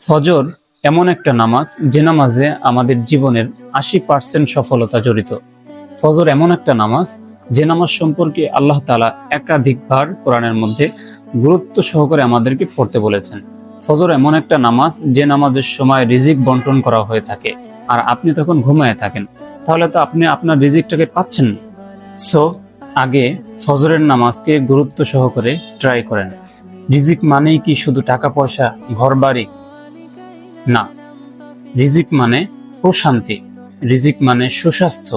ফজর এমন একটা নামাজ যে নামাজে আমাদের জীবনের 80% সফলতা জড়িত। ফজর এমন একটা নামাজ যে নামাজ সম্পর্কে আল্লাহ তাআলা একাধিকবার কোরআনের মধ্যে গুরুত্ব সহকারে আমাদেরকে পড়তে বলেছেন। ফজর এমন একটা নামাজ যে নামাজের সময় রিজিক বন্টন করা হয়ে থাকে, আর আপনি তখন ঘুমায় থাকেন, তাহলে তো আপনি আপনার রিজিকটাকে পাচ্ছেন না। সো আগে ফজরের নামাজকে গুরুত্ব সহকারে ট্রাই করেন। রিজিক মানেই কি শুধু টাকা পয়সা, ঘর বাড়ি? না, রিজিক মানে প্রশান্তি, রিজিক মানে সুস্বাস্থ্য,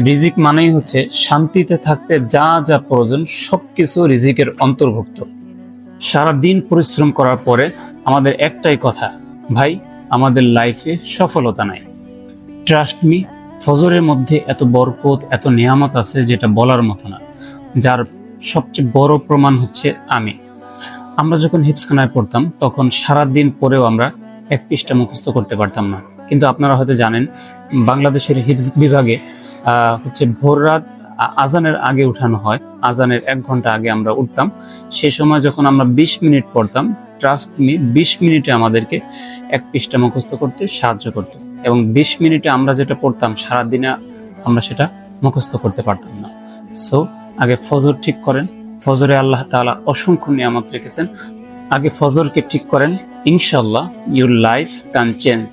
রিজিক মানেই হচ্ছে শান্তিতে থাকতে যা যা প্রয়োজন সবকিছু রিজিকের অন্তর্ভুক্ত। সারা দিন পরিশ্রম করার পরে আমাদের একটাই কথা, ভাই আমাদের লাইফে সফলতা নাই। ট্রাস্ট মি, ফজরের মধ্যে এত বরকত, এত নিয়ামত আছে যেটা বলার মতো না। যার সবচেয়ে বড় প্রমাণ হচ্ছে আমরা যখন হিফজখানায় পড়তাম তখন সারা দিন পরেও আমরা এক পৃষ্ঠা মুখস্থ করতে পারতাম না। কিন্তু আপনারা হয়তো জানেন, বাংলাদেশের হিফজ বিভাগে হচ্ছে ভোর রাত আজানের আগে উঠানো হয়। আজানের 1 ঘন্টা আগে আমরা উঠতাম। সেই সময় যখন আমরা 20 মিনিট পড়তাম, ট্রাস্ট মি, 20 মিনিটে আমাদেরকে এক পৃষ্ঠা মুখস্থ করতে সাহায্য করত। এবং 20 মিনিটে আমরা যেটা পড়তাম সারাদিনে আমরা সেটা মুখস্থ করতে পারতাম না। সো আগে ফজর ঠিক করেন। ফজরে আল্লাহ তাআলা অসংখ্য নিয়ামত রেখেছেন। আগে ফজরকে ঠিক করেন, ইনশাআল্লাহ ইউর লাইফ ক্যান চেঞ্জ।